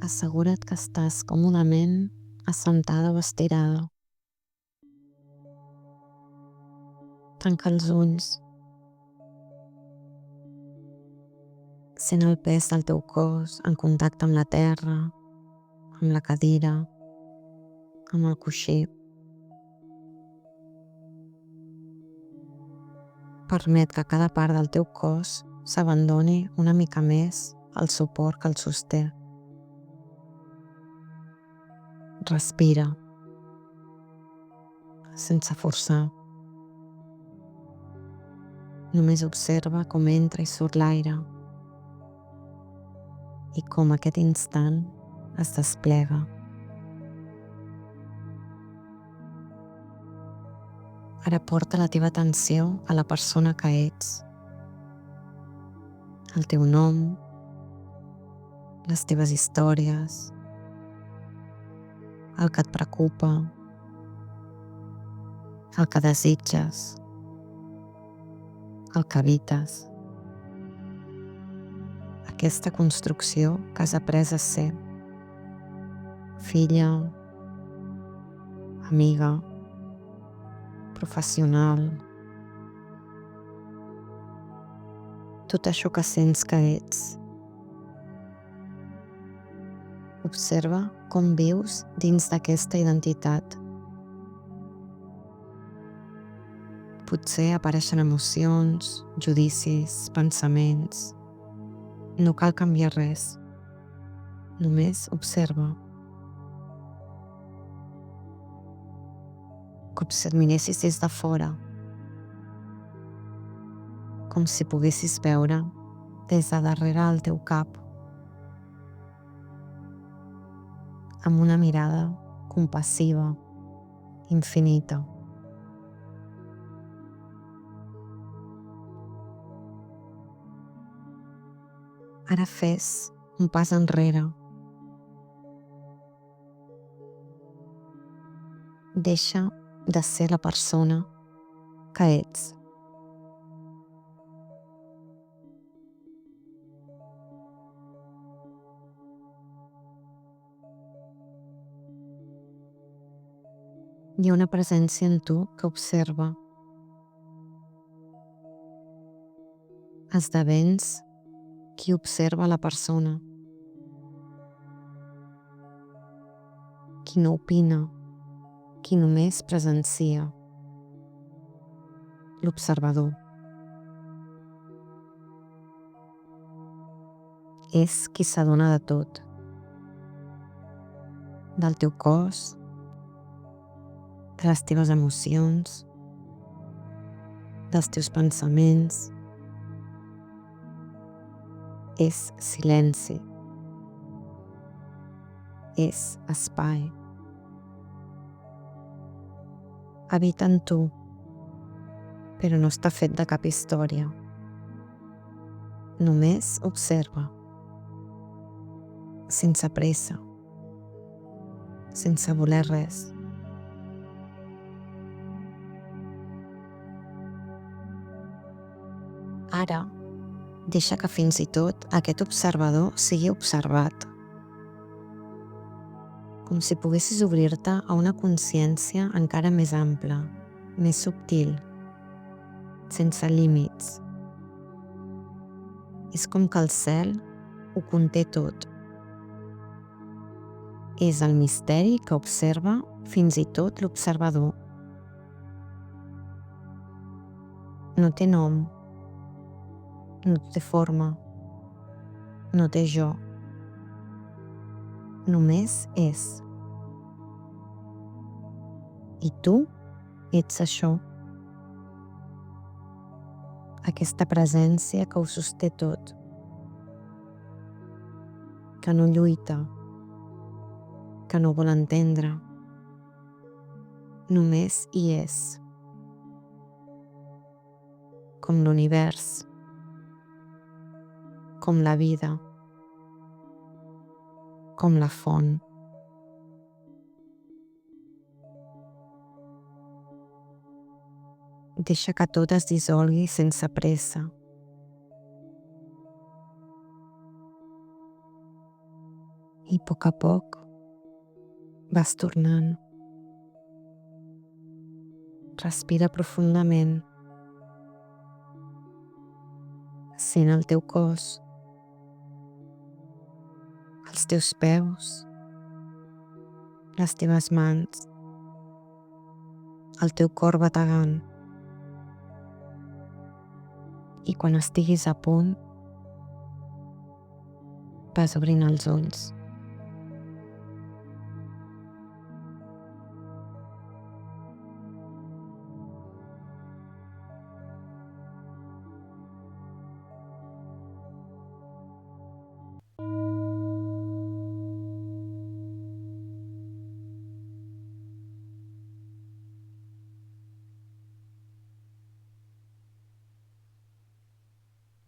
Assegura't que estàs còmodament assentada o estirada. Tanca els ulls. Sent el pes del teu cos en contacte amb la terra, amb la cadira, amb el coixí. Permet que cada part del teu cos s'abandoni una mica més al suport que el sosté. Respira, sense forçar. Només observa com entra i surt l'aire i com aquest instant es desplega. Ara porta la teva atenció a la persona que ets, el teu nom, les teves històries, el que et preocupa, el que desitges, el que evites. Aquesta construcció que has après a ser. Filla, amiga, professional. Tot això que sents que ets. Observa com vius dins d'aquesta identitat. Potser apareixen emocions, judicis, pensaments. No cal canviar res. Només observa. Com si et miressis des de fora. Com si poguessis veure des de darrere el teu cap. Amb una mirada compassiva, infinita. Ara fes un pas enrere. Deixa de ser la persona que ets. Hi ha una presència en tu que observa. Esdevens qui observa la persona. Qui no opina, qui només presencia. L'observador. És qui s'adona de tot. Del teu cos, de les teves emocions, dels teus pensaments. És silenci. És espai. Habita en tu, però no està fet de cap història. Només observa. Sense pressa. Sense voler res. Ara, deixa que fins i tot aquest observador sigui observat. Com si poguessis obrir-te a una consciència encara més ampla, més subtil, sense límits. És com que el cel ho conté tot. És el misteri que observa fins i tot l'observador. No té nom, no té forma, no té jo. Només és. I tu ets això. Aquesta presència que ho sosté tot. Que no lluita. Que no vol entendre. Només hi és. Com l'univers. Com la vida. Com la font. Deixa que tot es dissolgui sense pressa. I a poc vas tornant. Respira profundament. Sent el teu cos, els teus peus, les teves mans, el teu cor bategant. I quan estiguis a punt, vas obrint els ulls.